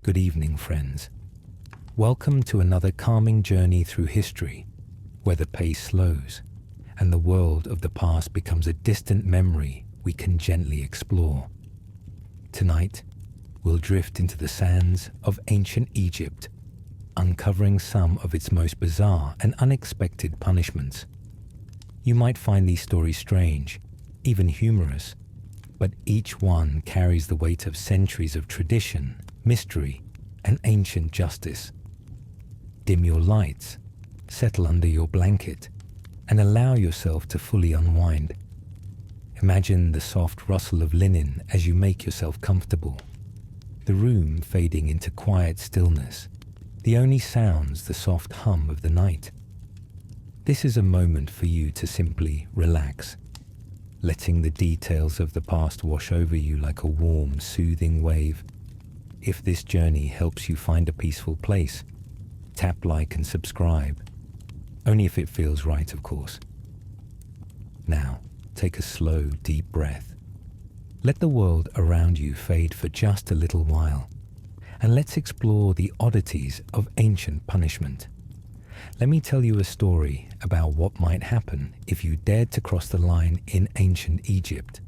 Good evening, friends. Welcome to another calming journey through history, where the pace slows and the world of the past becomes a distant memory we can gently explore. Tonight, we'll drift into the sands of ancient Egypt, uncovering some of its most bizarre and unexpected punishments. You might find these stories strange, even humorous, but each one carries the weight of centuries of tradition, mystery, and ancient justice. Dim your lights, settle under your blanket, and allow yourself to fully unwind. Imagine the soft rustle of linen as you make yourself comfortable, the room fading into quiet stillness, the only sounds the soft hum of the night. This is a moment for you to simply relax, letting the details of the past wash over you like a warm, soothing wave. If this journey helps you find a peaceful place, tap like and subscribe. Only if it feels right, of course. Now, take a slow, deep breath. Let the world around you fade for just a little while, and let's explore the oddities of ancient punishment. Let me tell you a story about what might happen if you dared to cross the line in ancient Egypt.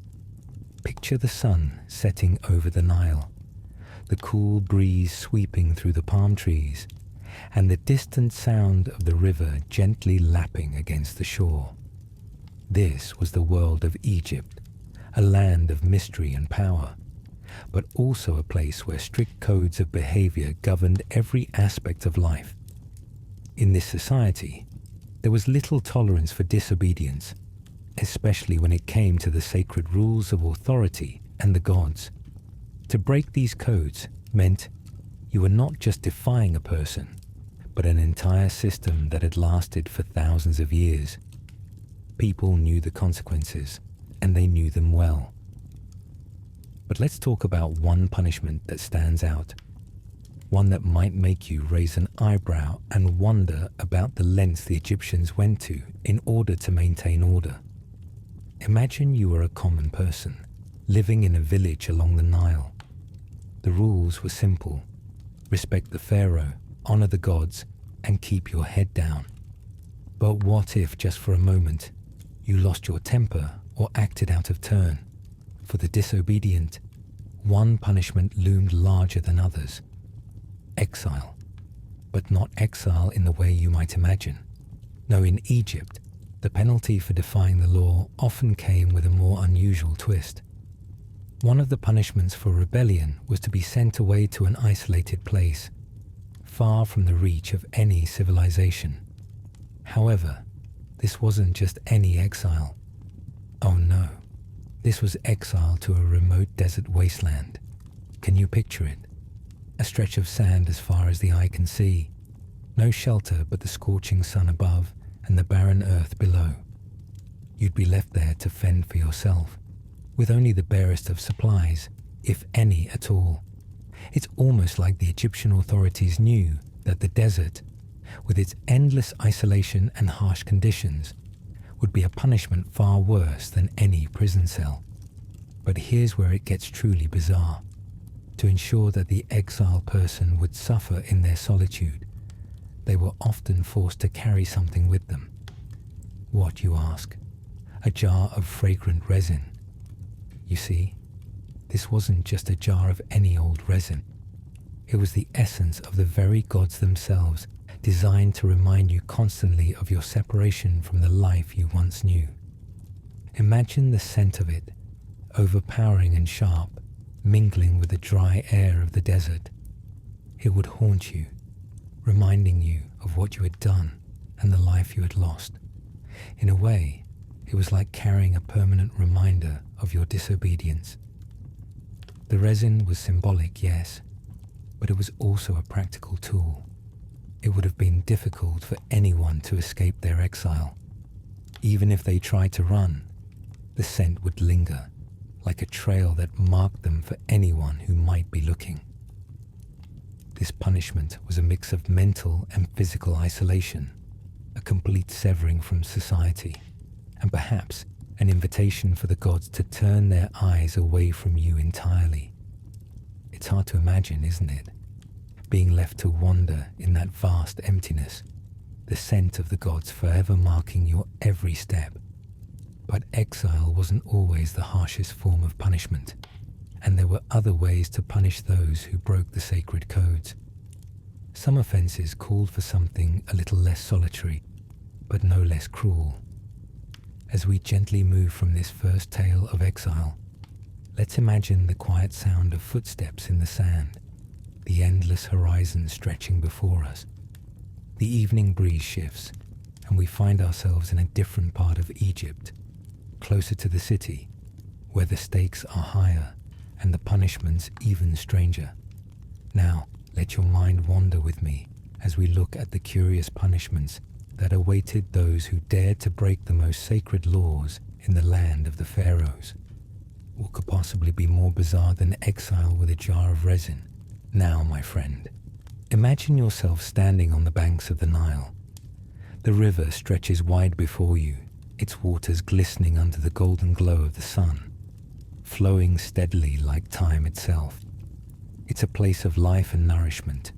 Picture the sun setting over the Nile, the cool breeze sweeping through the palm trees, and the distant sound of the river gently lapping against the shore. This was the world of Egypt, a land of mystery and power, but also a place where strict codes of behavior governed every aspect of life. In this society, there was little tolerance for disobedience, especially when it came to the sacred rules of authority and the gods. To break these codes meant you were not just defying a person, but an entire system that had lasted for thousands of years. People knew the consequences, and they knew them well. But let's talk about one punishment that stands out. One that might make you raise an eyebrow and wonder about the lengths the Egyptians went to in order to maintain order. Imagine you were a common person, living in a village along the Nile. The rules were simple. Respect the pharaoh, honor the gods, and keep your head down. But what if, just for a moment, you lost your temper or acted out of turn? For the disobedient, one punishment loomed larger than others. Exile. But not exile in the way you might imagine. No, in Egypt, the penalty for defying the law often came with a more unusual twist. One of the punishments for rebellion was to be sent away to an isolated place, far from the reach of any civilization. However, this wasn't just any exile. Oh no, this was exile to a remote desert wasteland. Can you picture it? A stretch of sand as far as the eye can see. No shelter but the scorching sun above and the barren earth below. You'd be left there to fend for yourself, with only the barest of supplies, if any at all. It's almost like the Egyptian authorities knew that the desert, with its endless isolation and harsh conditions, would be a punishment far worse than any prison cell. But here's where it gets truly bizarre. To ensure that the exiled person would suffer in their solitude, they were often forced to carry something with them. What, you ask? A jar of fragrant resin. You see, this wasn't just a jar of any old resin. It was the essence of the very gods themselves, designed to remind you constantly of your separation from the life you once knew. Imagine the scent of it, overpowering and sharp, mingling with the dry air of the desert. It would haunt you, reminding you of what you had done and the life you had lost. In a way, it was like carrying a permanent reminder of your disobedience. The resin was symbolic, yes, but it was also a practical tool. It would have been difficult for anyone to escape their exile. Even if they tried to run, the scent would linger, like a trail that marked them for anyone who might be looking. This punishment was a mix of mental and physical isolation, a complete severing from society, and perhaps an invitation for the gods to turn their eyes away from you entirely. It's hard to imagine, isn't it? being left to wander in that vast emptiness, the scent of the gods forever marking your every step. But exile wasn't always the harshest form of punishment, and there were other ways to punish those who broke the sacred codes. Some offenses called for something a little less solitary, but no less cruel. As we gently move from this first tale of exile, let's imagine the quiet sound of footsteps in the sand, the endless horizon stretching before us. The evening breeze shifts, and we find ourselves in a different part of Egypt, closer to the city, where the stakes are higher and the punishments even stranger. Now, let your mind wander with me as we look at the curious punishments that awaited those who dared to break the most sacred laws in the land of the pharaohs. What could possibly be more bizarre than exile with a jar of resin? Now, my friend, imagine yourself standing on the banks of the Nile. The river stretches wide before you, its waters glistening under the golden glow of the sun, flowing steadily like time itself. It's a place of life and nourishment,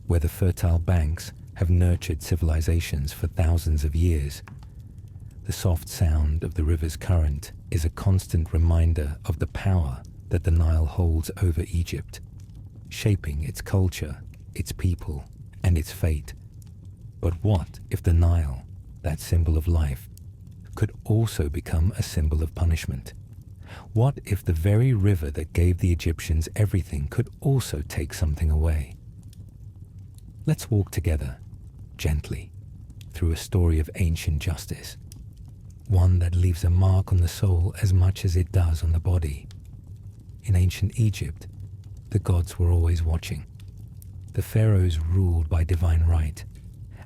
where the fertile banks have nurtured civilizations for thousands of years. The soft sound of the river's current is a constant reminder of the power that the Nile holds over Egypt, shaping its culture, its people, and its fate. But what if the Nile, that symbol of life, could also become a symbol of punishment? What if the very river that gave the Egyptians everything could also take something away? Let's walk together, gently, through a story of ancient justice, one that leaves a mark on the soul as much as it does on the body. In ancient Egypt, the gods were always watching. The pharaohs ruled by divine right,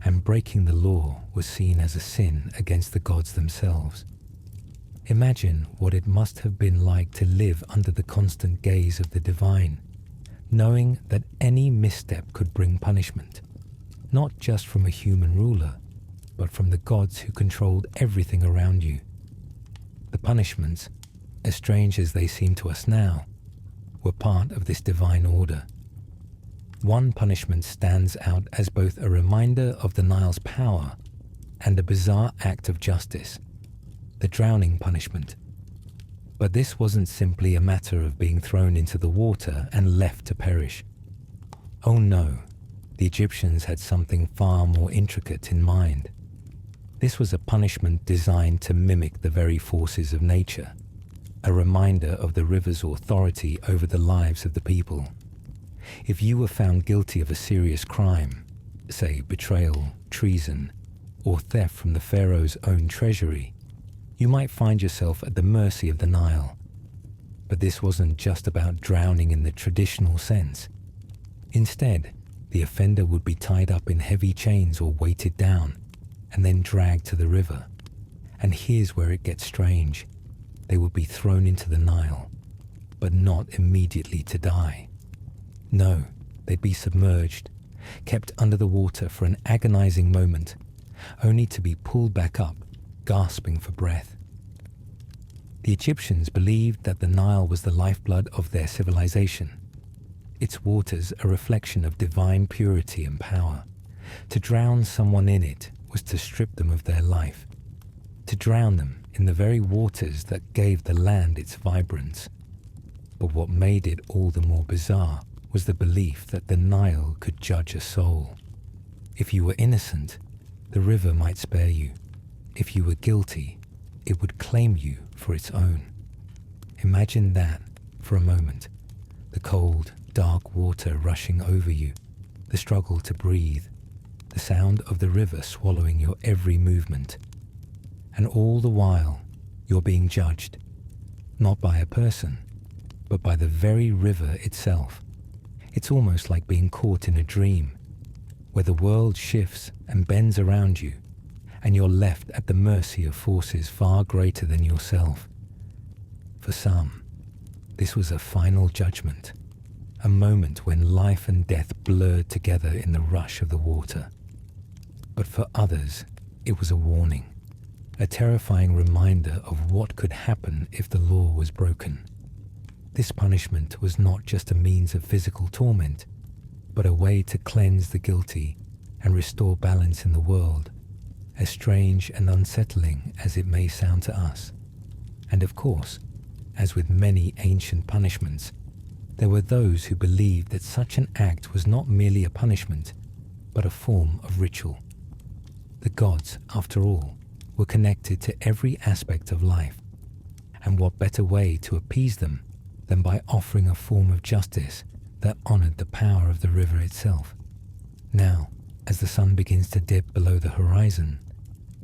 and breaking the law was seen as a sin against the gods themselves. Imagine what it must have been like to live under the constant gaze of the divine, knowing that any misstep could bring punishment, not just from a human ruler, but from the gods who controlled everything around you. The punishments, as strange as they seem to us now, were part of this divine order. One punishment stands out as both a reminder of the Nile's power and a bizarre act of justice: the drowning punishment. But this wasn't simply a matter of being thrown into the water and left to perish. Oh no, the Egyptians had something far more intricate in mind. This was a punishment designed to mimic the very forces of nature, a reminder of the river's authority over the lives of the people. If you were found guilty of a serious crime, say betrayal, treason, or theft from the pharaoh's own treasury, you might find yourself at the mercy of the Nile. But this wasn't just about drowning in the traditional sense. Instead, the offender would be tied up in heavy chains or weighted down, and then dragged to the river. And here's where it gets strange. They would be thrown into the Nile, but not immediately to die. No, they'd be submerged, kept under the water for an agonizing moment, only to be pulled back up, gasping for breath. The Egyptians believed that the Nile was the lifeblood of their civilization, its waters a reflection of divine purity and power. To drown someone in it was to strip them of their life, to drown them in the very waters that gave the land its vibrance. But what made it all the more bizarre was the belief that the Nile could judge a soul. If you were innocent, the river might spare you. If you were guilty, it would claim you for its own. Imagine that for a moment. The cold, dark water rushing over you, the struggle to breathe, the sound of the river swallowing your every movement. And all the while, you're being judged, not by a person, but by the very river itself. It's almost like being caught in a dream, where the world shifts and bends around you, and you're left at the mercy of forces far greater than yourself. For some, this was a final judgment, a moment when life and death blurred together in the rush of the water. But for others, it was a warning, a terrifying reminder of what could happen if the law was broken. This punishment was not just a means of physical torment. but a way to cleanse the guilty and restore balance in the world, as strange and unsettling as it may sound to us. And of course, as with many ancient punishments, there were those who believed that such an act was not merely a punishment, but a form of ritual. The gods, after all, were connected to every aspect of life, and what better way to appease them than by offering a form of justice that honored the power of the river itself. Now, as the sun begins to dip below the horizon,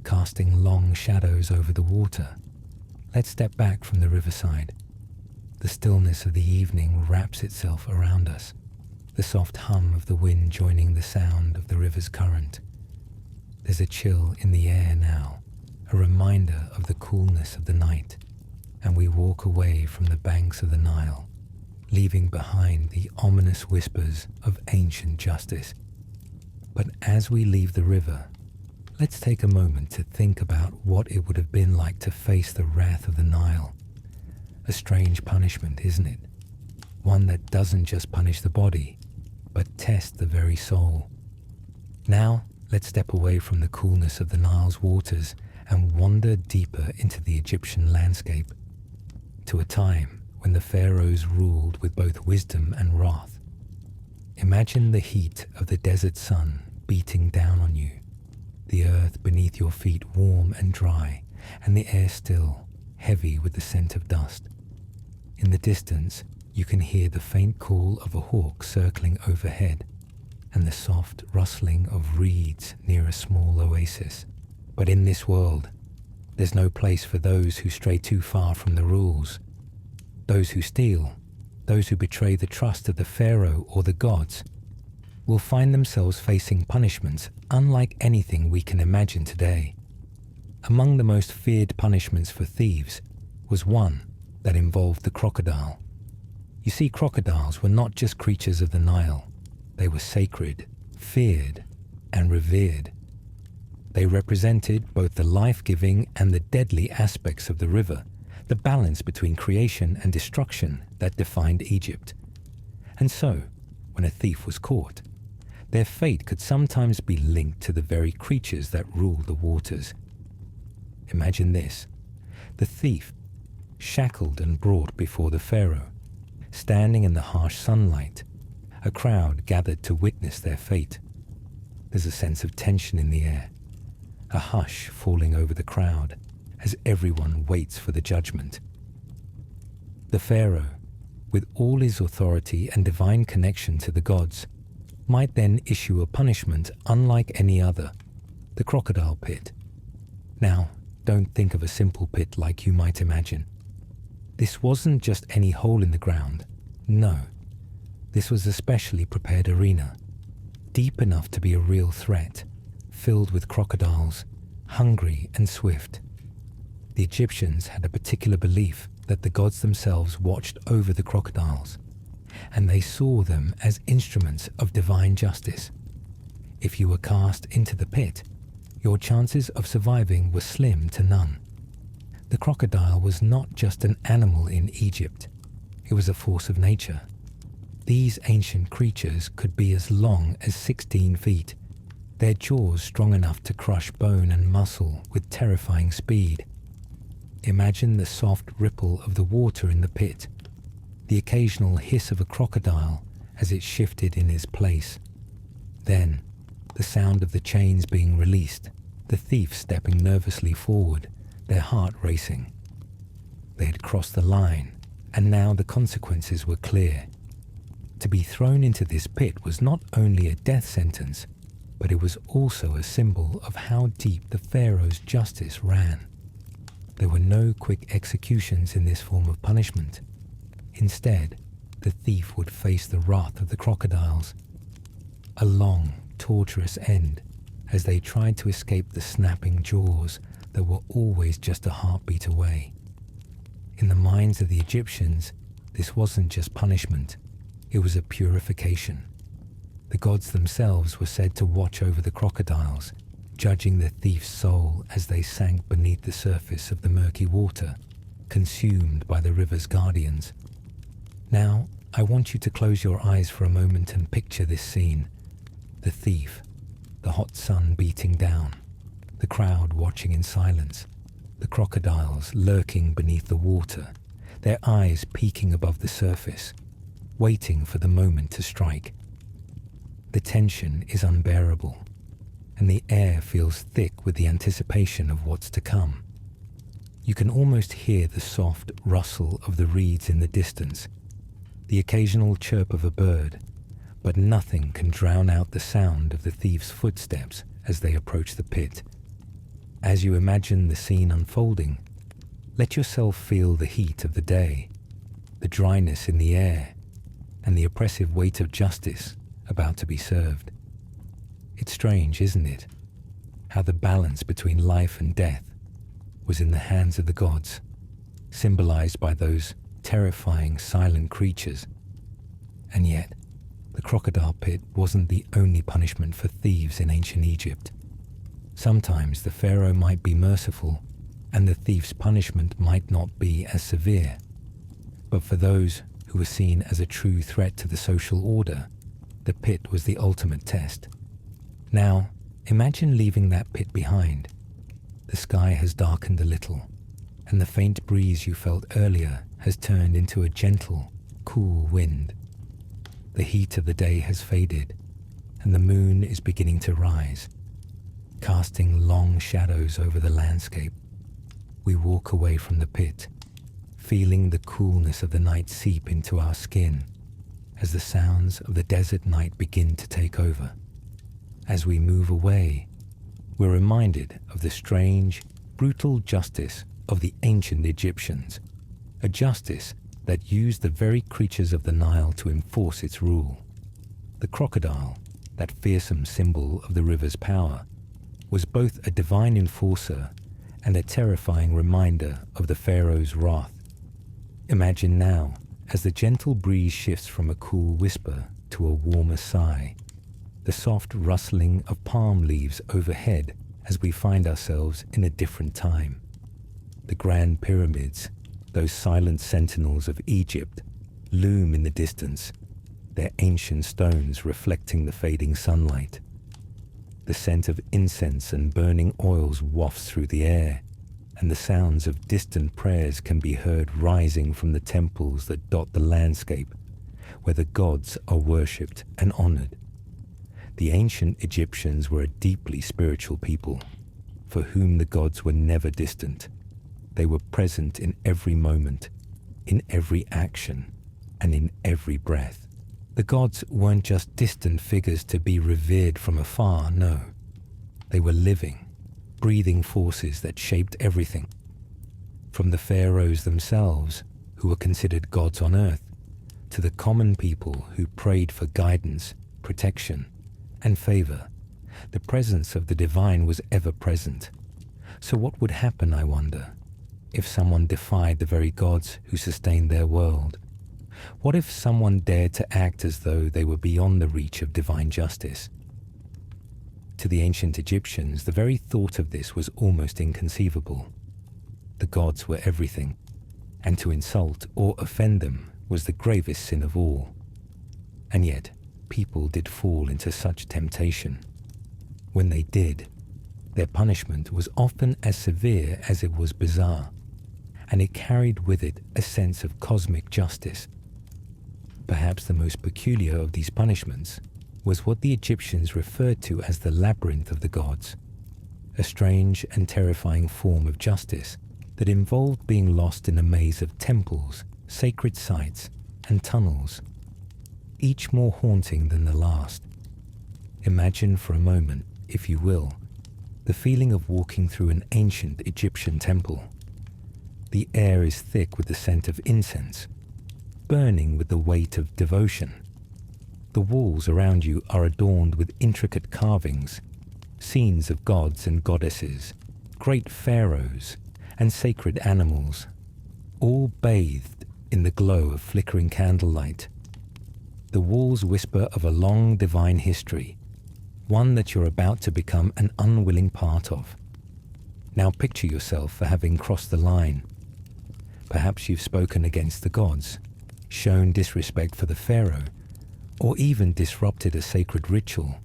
casting long shadows over the water, let's step back from the riverside. The stillness of the evening wraps itself around us, the soft hum of the wind joining the sound of the river's current. There's a chill in the air now, a reminder of the coolness of the night, and we walk away from the banks of the Nile, leaving behind the ominous whispers of ancient justice. But as we leave the river, let's take a moment to think about what it would have been like to face the wrath of the Nile. A strange punishment, isn't it? One that doesn't just punish the body, but test the very soul. Now, let's step away from the coolness of the Nile's waters and wander deeper into the Egyptian landscape, to a time when the pharaohs ruled with both wisdom and wrath. Imagine the heat of the desert sun beating down on you, the earth beneath your feet warm and dry, and the air still, heavy with the scent of dust. In the distance, you can hear the faint call of a hawk circling overhead, and the soft rustling of reeds near a small oasis. But in this world, there's no place for those who stray too far from the rules. Those who steal, those who betray the trust of the pharaoh or the gods, will find themselves facing punishments unlike anything we can imagine today. Among the most feared punishments for thieves was one that involved the crocodile. You see, crocodiles were not just creatures of the Nile. They were sacred, feared, and revered. They represented both the life-giving and the deadly aspects of the river, the balance between creation and destruction that defined Egypt. And so, when a thief was caught, their fate could sometimes be linked to the very creatures that rule the waters. Imagine this: the thief, shackled and brought before the pharaoh, standing in the harsh sunlight, a crowd gathered to witness their fate. There's a sense of tension in the air, a hush falling over the crowd as everyone waits for the judgment. The pharaoh, with all his authority and divine connection to the gods, might then issue a punishment unlike any other, the crocodile pit. Now, don't think of a simple pit like you might imagine. This wasn't just any hole in the ground. No, this was a specially prepared arena, deep enough to be a real threat, filled with crocodiles, hungry and swift. The Egyptians had a particular belief that the gods themselves watched over the crocodiles, and they saw them as instruments of divine justice. If you were cast into the pit, your chances of surviving were slim to none. The crocodile was not just an animal in Egypt, it was a force of nature. These ancient creatures could be as long as 16 feet, their jaws strong enough to crush bone and muscle with terrifying speed. Imagine the soft ripple of the water in the pit, the occasional hiss of a crocodile as it shifted in its place. Then, the sound of the chains being released, the thief stepping nervously forward, their heart racing. They had crossed the line, and now the consequences were clear. To be thrown into this pit was not only a death sentence, but it was also a symbol of how deep the pharaoh's justice ran. There were no quick executions in this form of punishment. Instead, the thief would face the wrath of the crocodiles. A long, torturous end as they tried to escape the snapping jaws that were always just a heartbeat away. In the minds of the Egyptians, this wasn't just punishment, it was a purification. The gods themselves were said to watch over the crocodiles, judging the thief's soul as they sank beneath the surface of the murky water, consumed by the river's guardians. Now, I want you to close your eyes for a moment and picture this scene. The thief, the hot sun beating down, the crowd watching in silence, the crocodiles lurking beneath the water, their eyes peeking above the surface, waiting for the moment to strike. The tension is unbearable, and the air feels thick with the anticipation of what's to come. You can almost hear the soft rustle of the reeds in the distance, the occasional chirp of a bird, but nothing can drown out the sound of the thief's footsteps as they approach the pit. As you imagine the scene unfolding, let yourself feel the heat of the day, the dryness in the air, and the oppressive weight of justice about to be served. It's strange, isn't it, how the balance between life and death was in the hands of the gods, symbolized by those terrifying silent creatures. And yet, the crocodile pit wasn't the only punishment for thieves in ancient Egypt. Sometimes the pharaoh might be merciful, and the thief's punishment might not be as severe. But for those who were seen as a true threat to the social order, the pit was the ultimate test. Now, imagine leaving that pit behind. The sky has darkened a little, and the faint breeze you felt earlier has turned into a gentle, cool wind. The heat of the day has faded, and the moon is beginning to rise, casting long shadows over the landscape. We walk away from the pit, feeling the coolness of the night seep into our skin as the sounds of the desert night begin to take over. As we move away, we're reminded of the strange, brutal justice of the ancient Egyptians, a justice that used the very creatures of the Nile to enforce its rule. The crocodile, that fearsome symbol of the river's power, was both a divine enforcer and a terrifying reminder of the pharaoh's wrath. Imagine now, as the gentle breeze shifts from a cool whisper to a warmer sigh, the soft rustling of palm leaves overhead as we find ourselves in a different time. The grand pyramids, those silent sentinels of Egypt, loom in the distance, their ancient stones reflecting the fading sunlight. The scent of incense and burning oils wafts through the air, and the sounds of distant prayers can be heard rising from the temples that dot the landscape, where the gods are worshipped and honored. The ancient Egyptians were a deeply spiritual people, for whom the gods were never distant. They were present in every moment, in every action, and in every breath. The gods weren't just distant figures to be revered from afar, no. They were living, breathing forces that shaped everything. From the pharaohs themselves, who were considered gods on earth, to the common people who prayed for guidance, protection, and favor, the presence of the divine was ever present. So what would happen, I wonder, if someone defied the very gods who sustained their world? What if someone dared to act as though they were beyond the reach of divine justice? To the ancient Egyptians, the very thought of this was almost inconceivable. The gods were everything, and to insult or offend them was the gravest sin of all. And yet, people did fall into such temptation. When they did, their punishment was often as severe as it was bizarre, and it carried with it a sense of cosmic justice. Perhaps the most peculiar of these punishments was what the Egyptians referred to as the Labyrinth of the gods, a strange and terrifying form of justice that involved being lost in a maze of temples, sacred sites, and tunnels, each more haunting than the last. Imagine for a moment, if you will, the feeling of walking through an ancient Egyptian temple. The air is thick with the scent of incense, burning with the weight of devotion. The walls around you are adorned with intricate carvings, scenes of gods and goddesses, great pharaohs, and sacred animals, all bathed in the glow of flickering candlelight. The walls whisper of a long divine history, one that you're about to become an unwilling part of. Now picture yourself for having crossed the line. Perhaps you've spoken against the gods, shown disrespect for the pharaoh, or even disrupted a sacred ritual.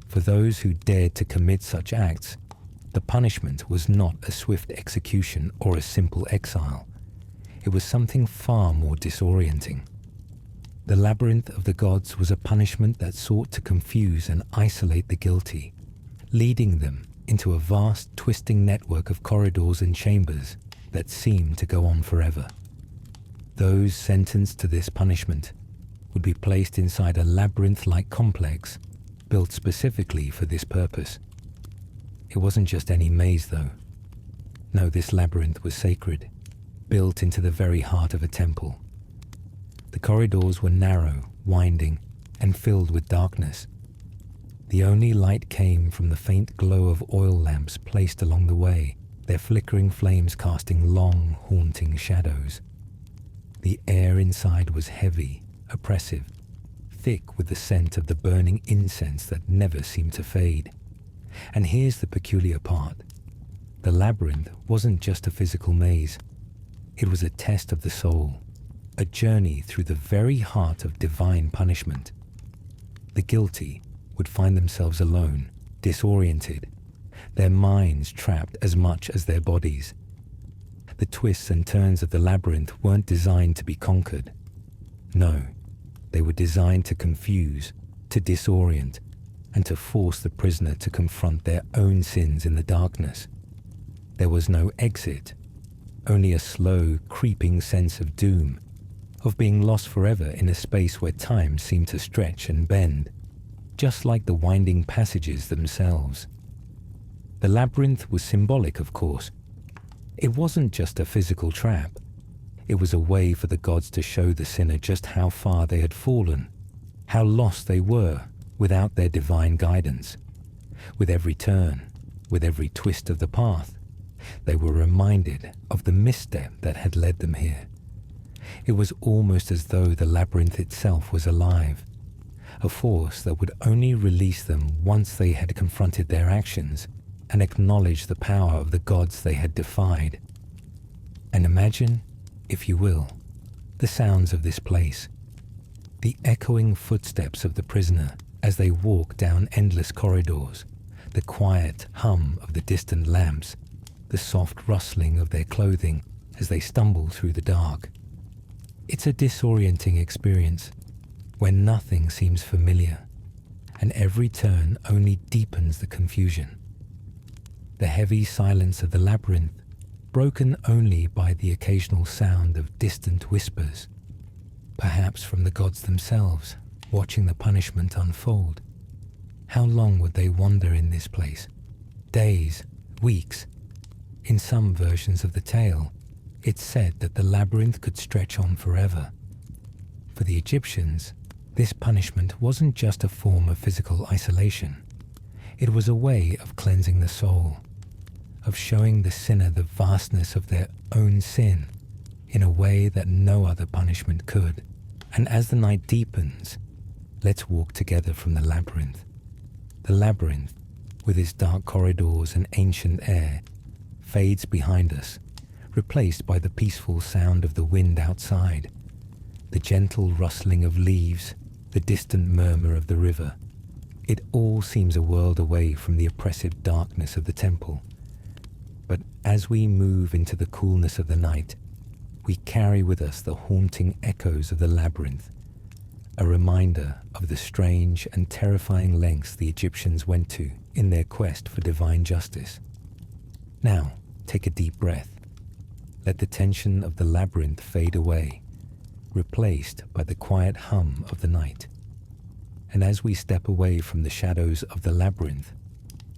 For those who dared to commit such acts, the punishment was not a swift execution or a simple exile. It was something far more disorienting. The labyrinth of the gods was a punishment that sought to confuse and isolate the guilty, leading them into a vast, twisting network of corridors and chambers that seemed to go on forever. Those sentenced to this punishment would be placed inside a labyrinth-like complex built specifically for this purpose. It wasn't just any maze, though. No, this labyrinth was sacred, built into the very heart of a temple. The corridors were narrow, winding, and filled with darkness. The only light came from the faint glow of oil lamps placed along the way, their flickering flames casting long, haunting shadows. The air inside was heavy, oppressive, thick with the scent of the burning incense that never seemed to fade. And here's the peculiar part. The labyrinth wasn't just a physical maze. It was a test of the soul, a journey through the very heart of divine punishment. The guilty would find themselves alone, disoriented, their minds trapped as much as their bodies. The twists and turns of the labyrinth weren't designed to be conquered. No, they were designed to confuse, to disorient, and to force the prisoner to confront their own sins in the darkness. There was no exit, only a slow, creeping sense of doom, of being lost forever in a space where time seemed to stretch and bend, just like the winding passages themselves. The labyrinth was symbolic, of course. It wasn't just a physical trap. It was a way for the gods to show the sinner just how far they had fallen, how lost they were without their divine guidance. With every turn, with every twist of the path, they were reminded of the misstep that had led them here. It was almost as though the labyrinth itself was alive, a force that would only release them once they had confronted their actions and acknowledged the power of the gods they had defied. And imagine, if you will, the sounds of this place, the echoing footsteps of the prisoner as they walk down endless corridors, the quiet hum of the distant lamps, the soft rustling of their clothing as they stumble through the dark. It's a disorienting experience when nothing seems familiar, and every turn only deepens the confusion. The heavy silence of the labyrinth, broken only by the occasional sound of distant whispers, perhaps from the gods themselves, watching the punishment unfold. How long would they wander in this place? Days, weeks? In some versions of the tale, it's said that the labyrinth could stretch on forever. For the Egyptians, this punishment wasn't just a form of physical isolation. It was a way of cleansing the soul, of showing the sinner the vastness of their own sin in a way that no other punishment could. And as the night deepens, let's walk together from the labyrinth. The labyrinth, with its dark corridors and ancient air, fades behind us, replaced by the peaceful sound of the wind outside, the gentle rustling of leaves, the distant murmur of the river. It all seems a world away from the oppressive darkness of the temple. But as we move into the coolness of the night, we carry with us the haunting echoes of the labyrinth, a reminder of the strange and terrifying lengths the Egyptians went to in their quest for divine justice. Now, take a deep breath. Let the tension of the labyrinth fade away, replaced by the quiet hum of the night. And as we step away from the shadows of the labyrinth,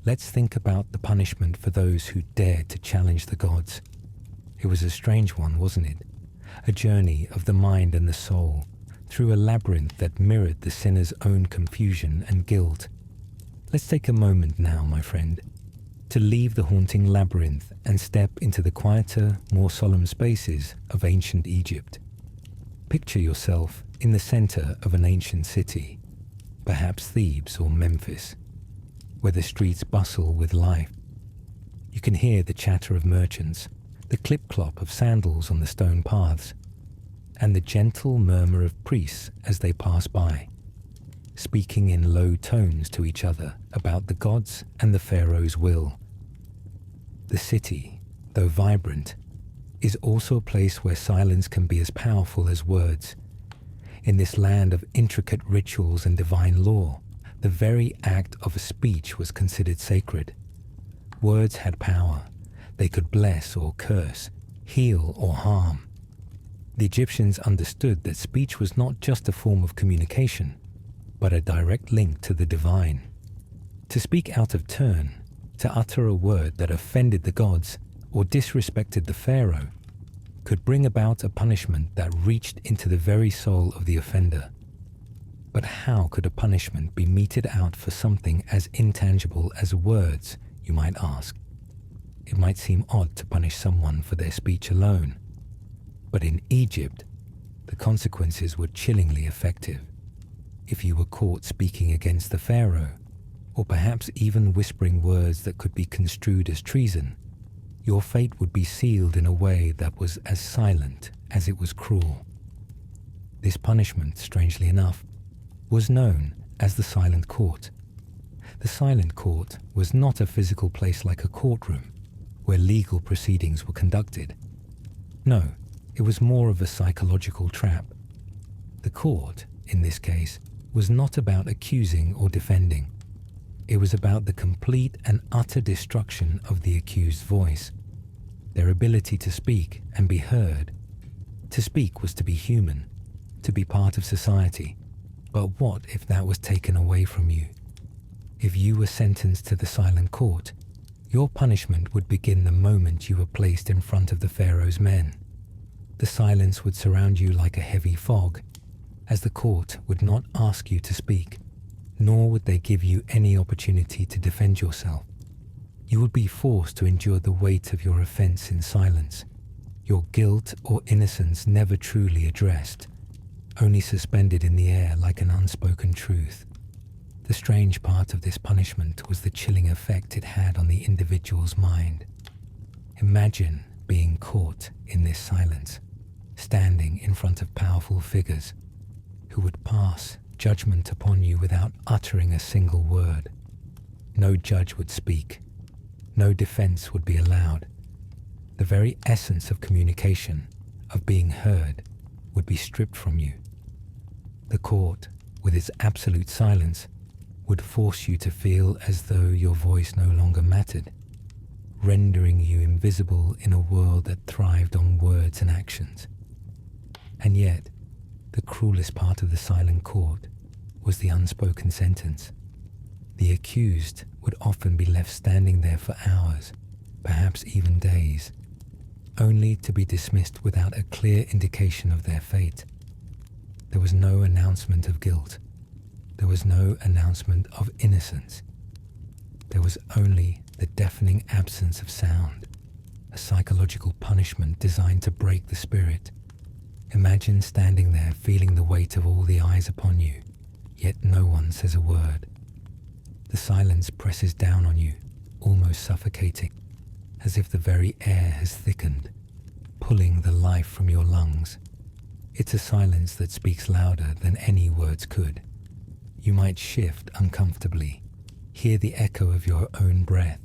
let's think about the punishment for those who dared to challenge the gods. It was a strange one, wasn't it? A journey of the mind and the soul through a labyrinth that mirrored the sinner's own confusion and guilt. Let's take a moment now, my friend, to leave the haunting labyrinth and step into the quieter, more solemn spaces of ancient Egypt. Picture yourself in the center of an ancient city, perhaps Thebes or Memphis, where the streets bustle with life. You can hear the chatter of merchants, the clip-clop of sandals on the stone paths, and the gentle murmur of priests as they pass by, speaking in low tones to each other about the gods and the pharaoh's will. The city, though vibrant, is also a place where silence can be as powerful as words. In this land of intricate rituals and divine law, the very act of a speech was considered sacred. Words had power. They could bless or curse, heal or harm. The Egyptians understood that speech was not just a form of communication, but a direct link to the divine. To speak out of turn, to utter a word that offended the gods or disrespected the pharaoh, could bring about a punishment that reached into the very soul of the offender. But how could a punishment be meted out for something as intangible as words, you might ask? It might seem odd to punish someone for their speech alone, but in Egypt, the consequences were chillingly effective. If you were caught speaking against the pharaoh, or perhaps even whispering words that could be construed as treason, your fate would be sealed in a way that was as silent as it was cruel. This punishment, strangely enough, was known as the Silent Court. The Silent Court was not a physical place like a courtroom, where legal proceedings were conducted. No, it was more of a psychological trap. The court, in this case, was not about accusing or defending. It was about the complete and utter destruction of the accused's voice, their ability to speak and be heard. To speak was to be human, to be part of society. But what if that was taken away from you? If you were sentenced to the Silent Court, your punishment would begin the moment you were placed in front of the pharaoh's men. The silence would surround you like a heavy fog, as the court would not ask you to speak, nor would they give you any opportunity to defend yourself. You would be forced to endure the weight of your offense in silence, your guilt or innocence never truly addressed, only suspended in the air like an unspoken truth. The strange part of this punishment was the chilling effect it had on the individual's mind. Imagine being caught in this silence, standing in front of powerful figures who would pass judgment upon you without uttering a single word. No judge would speak. No defense would be allowed. The very essence of communication, of being heard, would be stripped from you. The court, with its absolute silence, would force you to feel as though your voice no longer mattered, rendering you invisible in a world that thrived on words and actions. And yet, the cruelest part of the Silent Court was the unspoken sentence. The accused would often be left standing there for hours, perhaps even days, only to be dismissed without a clear indication of their fate. There was no announcement of guilt. There was no announcement of innocence. There was only the deafening absence of sound, a psychological punishment designed to break the spirit. Imagine standing there feeling the weight of all the eyes upon you, yet no one says a word. The silence presses down on you, almost suffocating, as if the very air has thickened, pulling the life from your lungs. It's a silence that speaks louder than any words could. You might shift uncomfortably, hear the echo of your own breath,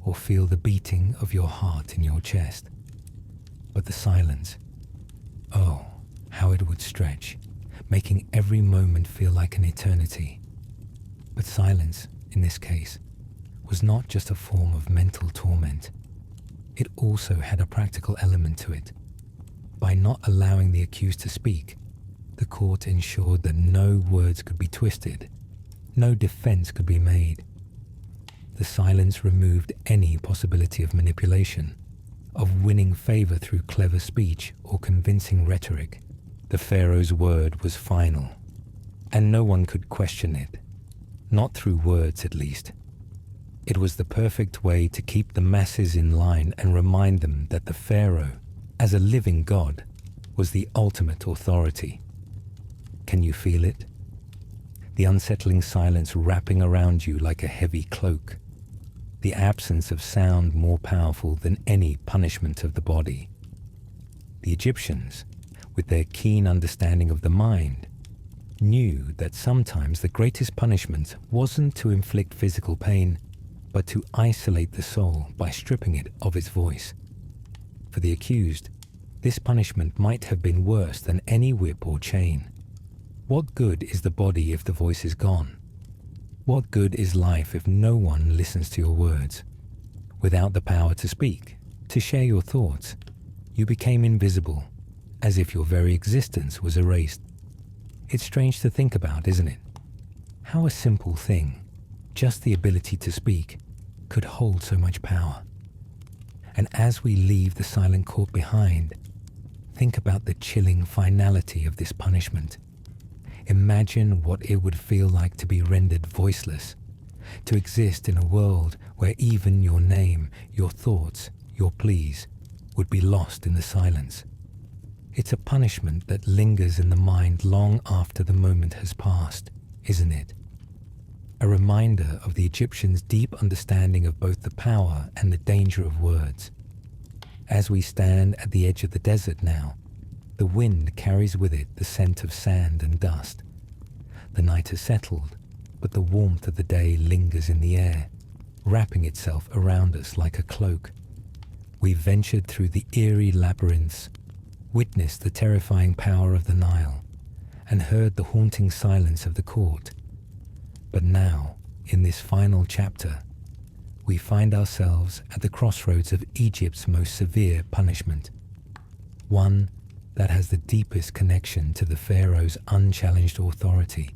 or feel the beating of your heart in your chest. But the silence, oh, how it would stretch, making every moment feel like an eternity. But silence, in this case, was not just a form of mental torment. It also had a practical element to it. By not allowing the accused to speak, the court ensured that no words could be twisted, no defense could be made. The silence removed any possibility of manipulation, of winning favor through clever speech or convincing rhetoric. The pharaoh's word was final, and no one could question it, not through words at least. It was the perfect way to keep the masses in line and remind them that the pharaoh, as a living god, was the ultimate authority. Can you feel it? The unsettling silence wrapping around you like a heavy cloak. The absence of sound more powerful than any punishment of the body. The Egyptians, with their keen understanding of the mind, knew that sometimes the greatest punishment wasn't to inflict physical pain, but to isolate the soul by stripping it of its voice. For the accused, this punishment might have been worse than any whip or chain. What good is the body if the voice is gone? What good is life if no one listens to your words? Without the power to speak, to share your thoughts, you became invisible, as if your very existence was erased. It's strange to think about, isn't it? How a simple thing, just the ability to speak, could hold so much power. And as we leave the silent court behind, think about the chilling finality of this punishment. Imagine what it would feel like to be rendered voiceless, to exist in a world where even your name, your thoughts, your pleas would be lost in the silence. It's a punishment that lingers in the mind long after the moment has passed, isn't it? A reminder of the Egyptians' deep understanding of both the power and the danger of words. As we stand at the edge of the desert now, the wind carries with it the scent of sand and dust. The night has settled, but the warmth of the day lingers in the air, wrapping itself around us like a cloak. We ventured through the eerie labyrinths, witnessed the terrifying power of the Nile, and heard the haunting silence of the court. But now, in this final chapter, we find ourselves at the crossroads of Egypt's most severe punishment, one that has the deepest connection to the pharaoh's unchallenged authority.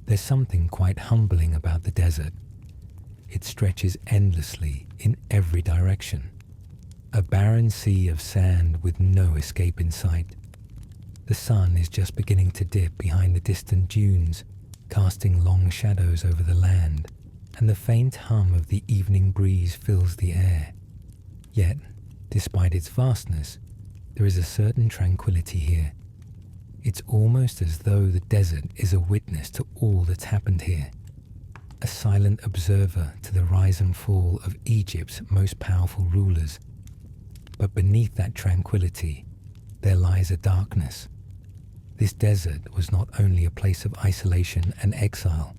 There's something quite humbling about the desert. It stretches endlessly in every direction, a barren sea of sand with no escape in sight. The sun is just beginning to dip behind the distant dunes, casting long shadows over the land, and the faint hum of the evening breeze fills the air. Yet, despite its vastness, there is a certain tranquility here. It's almost as though the desert is a witness to all that's happened here, a silent observer to the rise and fall of Egypt's most powerful rulers. But beneath that tranquility, there lies a darkness. This desert was not only a place of isolation and exile,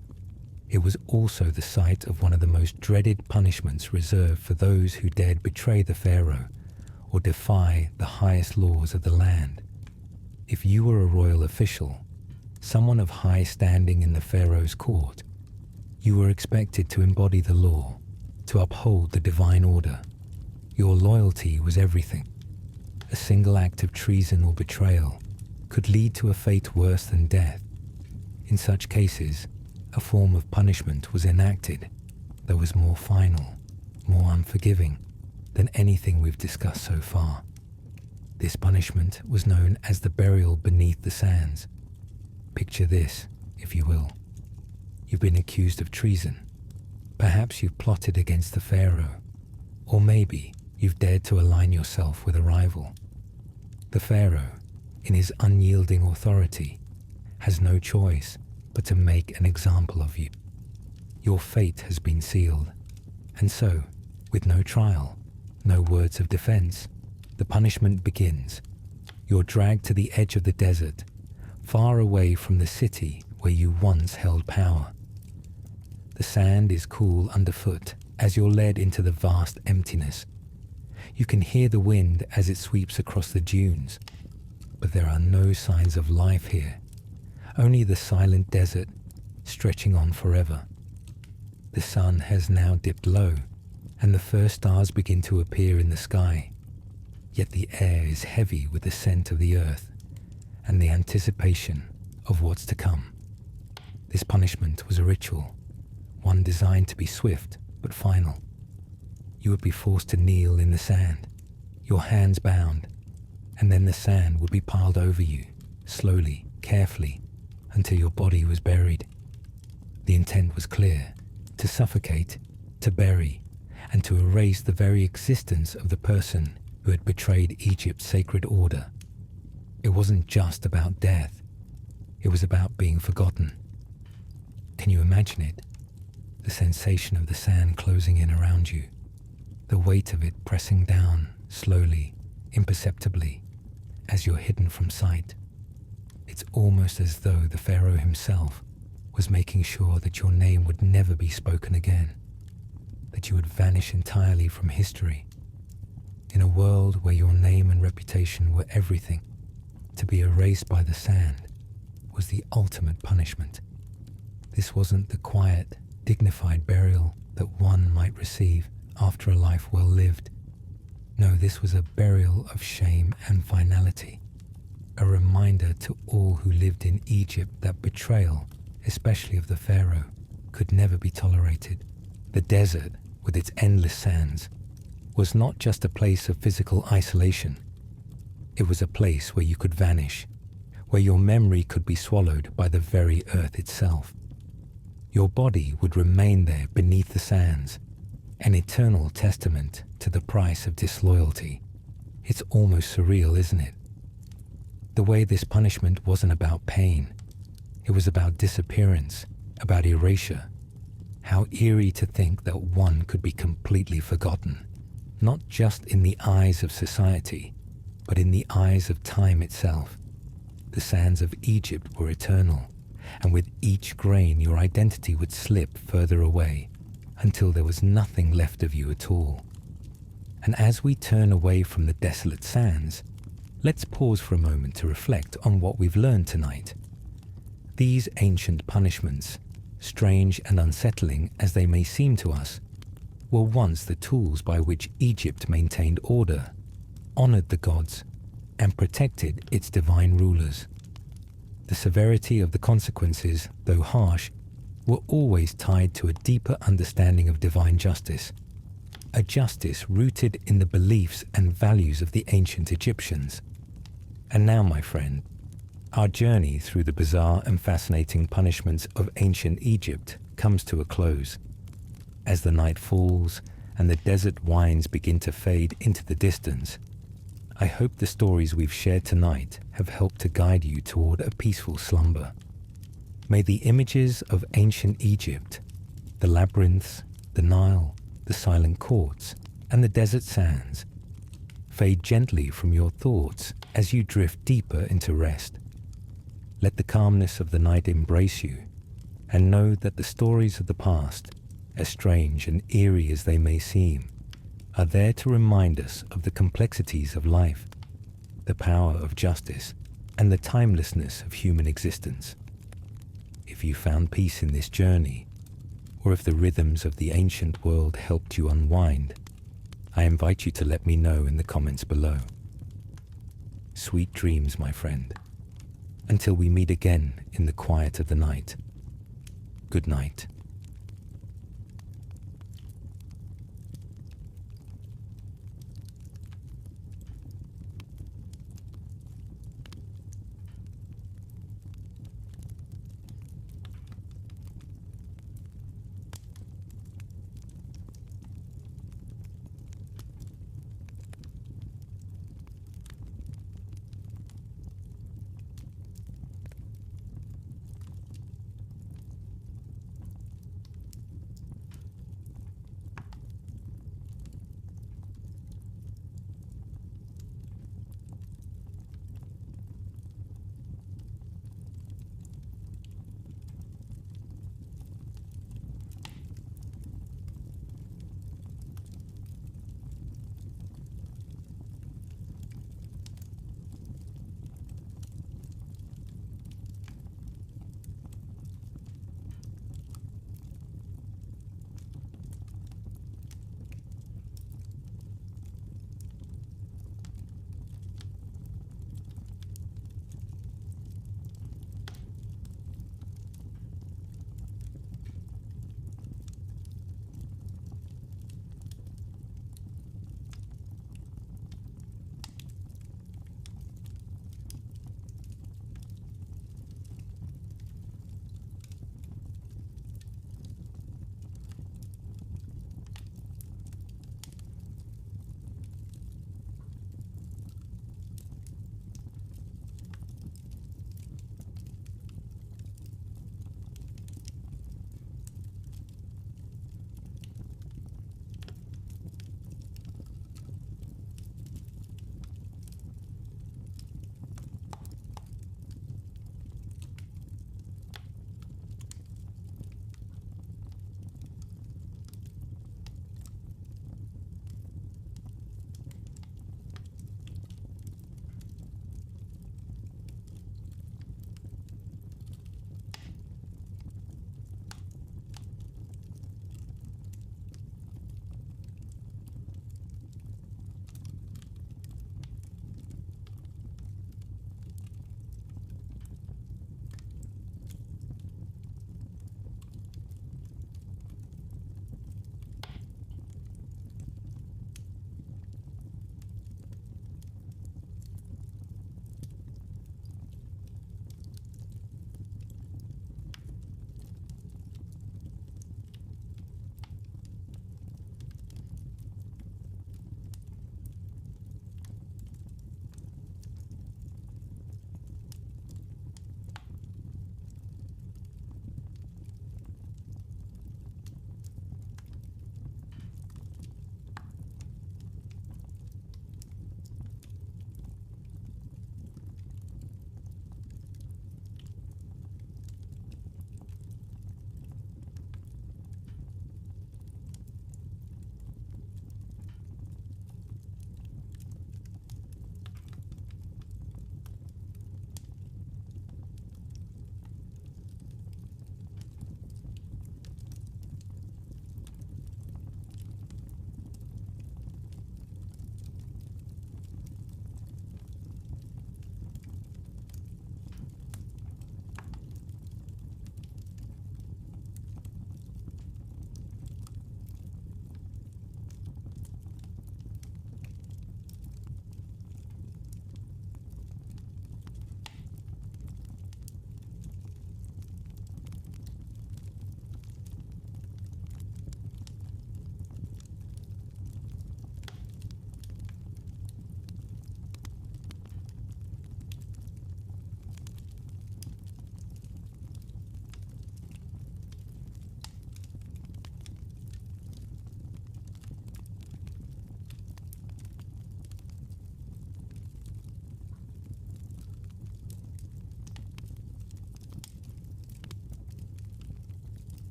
it was also the site of one of the most dreaded punishments reserved for those who dared betray the pharaoh or defy the highest laws of the land. If you were a royal official, someone of high standing in the pharaoh's court, you were expected to embody the law, to uphold the divine order. Your loyalty was everything. A single act of treason or betrayal could lead to a fate worse than death. In such cases, a form of punishment was enacted that was more final, more unforgiving than anything we've discussed so far. This punishment was known as the burial beneath the sands. Picture this, if you will. You've been accused of treason. Perhaps you've plotted against the pharaoh, or maybe you've dared to align yourself with a rival. The pharaoh, in his unyielding authority, has no choice but to make an example of you. Your fate has been sealed, and so, with no trial, no words of defense, the punishment begins. You're dragged to the edge of the desert, far away from the city where you once held power. The sand is cool underfoot as you're led into the vast emptiness. You can hear the wind as it sweeps across the dunes, but there are no signs of life here, only the silent desert stretching on forever. The sun has now dipped low, and the first stars begin to appear in the sky. Yet the air is heavy with the scent of the earth and the anticipation of what's to come. This punishment was a ritual, one designed to be swift but final. You would be forced to kneel in the sand, your hands bound, and then the sand would be piled over you, slowly, carefully, until your body was buried. The intent was clear: to suffocate, to bury, and to erase the very existence of the person who had betrayed Egypt's sacred order. It wasn't just about death, it was about being forgotten. Can you imagine it? The sensation of the sand closing in around you, the weight of it pressing down slowly, imperceptibly, as you're hidden from sight. It's almost as though the Pharaoh himself was making sure that your name would never be spoken again, that you would vanish entirely from history. In a world where your name and reputation were everything, to be erased by the sand was the ultimate punishment. This wasn't the quiet, dignified burial that one might receive after a life well lived. No, this was a burial of shame and finality, a reminder to all who lived in Egypt that betrayal, especially of the Pharaoh, could never be tolerated. The desert, with its endless sands, was not just a place of physical isolation. It was a place where you could vanish, where your memory could be swallowed by the very earth itself. Your body would remain there beneath the sands, an eternal testament to the price of disloyalty. It's almost surreal, isn't it? The way this punishment wasn't about pain. It was about disappearance, about erasure. How eerie to think that one could be completely forgotten, not just in the eyes of society, but in the eyes of time itself. The sands of Egypt were eternal, and with each grain your identity would slip further away until there was nothing left of you at all. And as we turn away from the desolate sands, let's pause for a moment to reflect on what we've learned tonight. These ancient punishments, strange and unsettling as they may seem to us, were once the tools by which Egypt maintained order, honored the gods, and protected its divine rulers. The severity of the consequences, though harsh, were always tied to a deeper understanding of divine justice, a justice rooted in the beliefs and values of the ancient Egyptians. And now, my friend, our journey through the bizarre and fascinating punishments of ancient Egypt comes to a close. As the night falls and the desert winds begin to fade into the distance, I hope the stories we've shared tonight have helped to guide you toward a peaceful slumber. May the images of ancient Egypt, the labyrinths, the Nile, the silent courts, and the desert sands fade gently from your thoughts as you drift deeper into rest. Let the calmness of the night embrace you, and know that the stories of the past, as strange and eerie as they may seem, are there to remind us of the complexities of life, the power of justice, and the timelessness of human existence. If you found peace in this journey, or if the rhythms of the ancient world helped you unwind, I invite you to let me know in the comments below. Sweet dreams, my friend. Until we meet again in the quiet of the night. Good night.